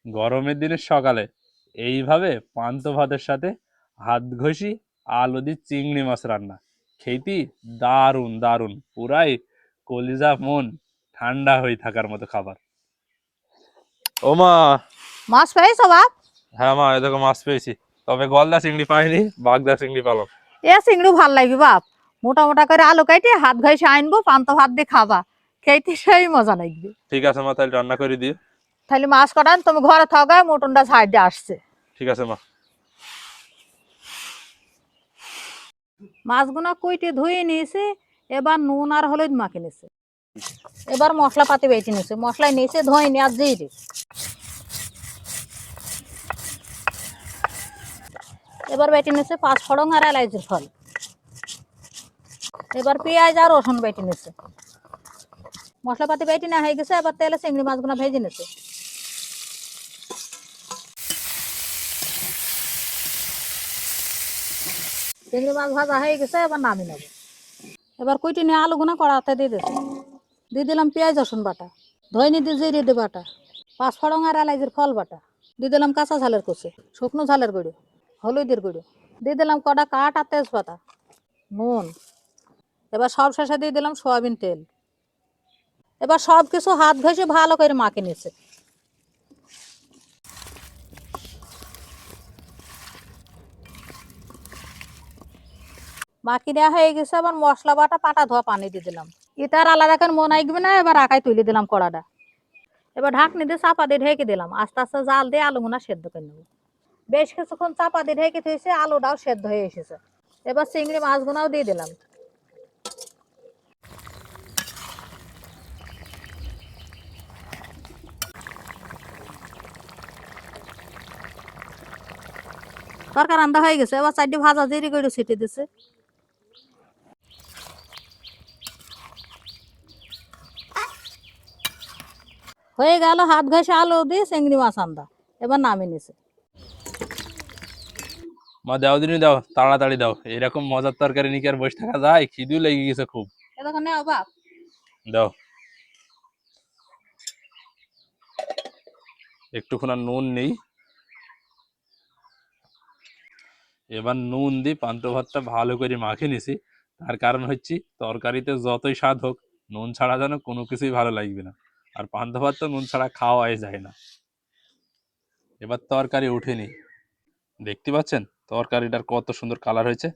গরমের দিনের সকালে এইভাবে পান্তা ভাতের সাথে হাত ঘষি আলু দিয়ে চিংড়ি মাছ রান্না খেতে দারুণ দারুণ, পুরাই কলিজা মন ঠান্ডা হয়ে থাকার মতো খাবার। ও মা, মাছ পেয়েছো বাপ? হ্যাঁ মা, এ দেখো মাছ পেয়েছি, তবে গলদা চিংড়ি পাইনি, বাগদা চিংড়ি পালাম। এ চিংড়ি ভাল লাগবে বাপ, মোটা মোটা করে আলু কেটে হাত ঘষে আনবো, পান্তা ভাত দিয়ে খাবা, খেতে সেই মজা লাগবে। ঠিক আছে মা, তাহলে রান্না করে দিও। তাহলে মাছ কটান তুমি ঘরে থাকা, মটনটা সাইডে আসছে। ঠিক আছে মা। মাছগুনা কুইটে ধুয়ে নিয়েছে, এবার নুন আর হলুদ মাখে নিছে। এবার মশলা পাতি বেটে নিছে, মশলায় নিয়েছে ধইনে আর জিরে। এবার বেটে নিছে পাঁচফোড়ন আর এলাইচের ফল। এবার পেঁয়াজ আর রসুন বেটে নিছে। মশলাপাতি বেটে না হয়ে গেছে, এবার তেলে চিংড়ি মাছগুলো ভেজে নিছে। চিংড়ি মাছ ভাজা হয়ে গেছে, এবার নামিয়ে নেবো। এবার কুইটি নিয়ে আলুগুনা কড়াতে দিয়ে দিছে। দিয়ে দিলাম পেঁয়াজ রসুন বাটা, ধইনি দিয়ে জিরে দিয়ে বাটা, পাঁচফোড়ন আর এলাইচের ফল বাটা, দিয়ে দিলাম কাঁচা ঝালের কুচি, শুকনো ঝালের গুঁড়ো, হলুদের গুঁড়ো, দিয়ে দিলাম কটা কাঠ আর তেজপাতা, নুন। এবার সব শেষে দিয়ে দিলাম সয়াবিন তেল। এবার সব কিছু হাত ঘষে ভালো করে মাখে নিচ্ছে। মাখি দেওয়া হয়ে গেছে, আবার মশলা বাটা পাটা ধোয়া পানি দিয়ে দিলাম। এটার আলাদা করে মনে আসবে না। এবার আকায় তুলে দিলাম কড়াটা। এবার ঢাকনি দিয়ে চাপা দিয়ে ঢেকে দিলাম, আস্তে আস্তে জাল দিয়ে আলুগুনা সেদ্ধ করে নেবো। বেশ কিছুক্ষণ চাপা দিয়ে ঢেকে থুয়েছে, আলুটাও সেদ্ধ হয়ে এসেছে। এবার চিংড়ি মাছগুনাও দিয়ে দিলাম। তরকারি রান্না হয়ে গেছে, এবার চারটি ভাজা জিরে গুঁড়ো ছিটে দিছে। হয়ে গেল হাত ঘষে আলু দিয়ে চিংড়ি মাছ আন্দা। এবার নামিয়ে নিছে। মা দাও দিনই দাও, তাড়াতাড়ি দাও, এরকম মজার তরকারি নিয়ে কি আর বসে থাকা যায়? খিদেও লেগে গেছে খুব। এতক্ষণ নেও বাপ। দাও একটুখানি নুন নেই। এবার নুন দিয়ে পান্তা ভাতটা ভালো করে মাখে নিছি। তার কারণ হচ্ছে তরকারিতে যতই স্বাদ হোক, নুন ছাড়া যেন কোনো কিছুই ভালো লাগবে না। আর পান্তা ভাত তো নুন ছাড়া খাওয়াই যায় না। এবার তরকারি উঠেনি, দেখতে পাচ্ছেন তরকারিটার কত সুন্দর কালার হয়েছে।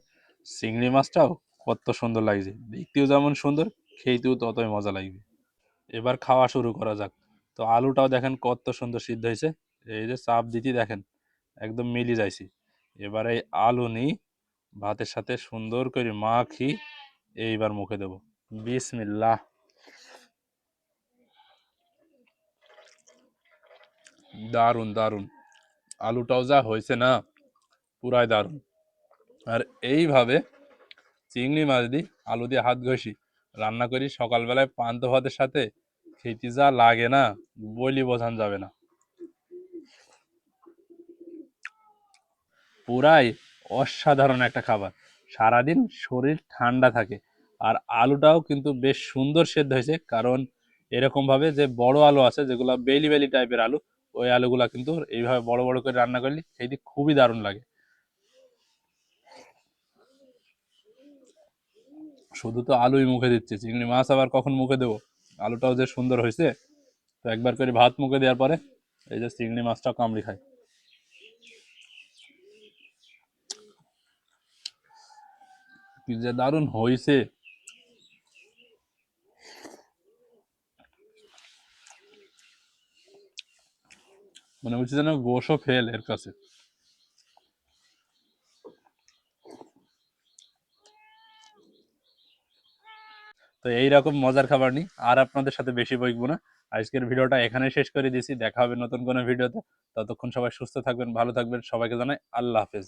চিংড়ি মাছটাও কত সুন্দর লাগছে, দেখতেও যেমন সুন্দর, খেতেও ততই মজা লাগবে। এবার খাওয়া শুরু করা যাক। তো আলুটাও দেখেন কত সুন্দর সিদ্ধ হয়েছে। এই যে চাপ দিতে দেখেন একদম মিলি যাইছি। এবার এই আলু নিই, ভাতের সাথে সুন্দর করে মাখি, এইবার মুখে দেব। বিসমিল্লাহ। দারুণ দারুণ, আলুটাও যা হয়েছে না, পুরাই দারুণ। আর এইভাবে চিংড়ি মাছ দিই আলু দিয়ে হাত ঘষি রান্না করি সকালবেলায় পান্তা ভাতের সাথে, খেতে যা লাগে না বলি বোঝান যাবে না। পুরাই অসাধারণ একটা খাবার, সারাদিন শরীর ঠান্ডা থাকে। আর আলুটাও কিন্তু বেশ সুন্দর সেদ্ধ হয়েছে, কারণ এরকম ভাবে যে বড় আলু আছে যেগুলো বেলি বেলি টাইপের আলু, ওই আলুগুলা কিন্তু এইভাবে বড় বড় করে রান্না করলে খেতে খুবই দারুণ লাগে। শুধু তো আলুই মুখে দিচ্ছে, চিংড়ি মাছ আবার কখন মুখে দেবো? আলুটাও যে সুন্দর হয়েছে, তো একবার করে ভাত মুখে দেওয়ার পরে এই যে চিংড়ি মাছটাও কামড়ি খায়। কি যে দারুণ হয়েছে! মনে হচ্ছে যেন গোশও ফেল এর কাছে। তো এইরকম মজার খাবার নি আর আপনাদের সাথে বেশি বইকবো না। আজকের ভিডিওটা এখানে শেষ করে দিয়েছি, দেখা হবে নতুন কোনো ভিডিওতে। ততক্ষণ সবাই সুস্থ থাকবেন, ভালো থাকবেন, সবাইকে জানাই আল্লাহ হাফেজ।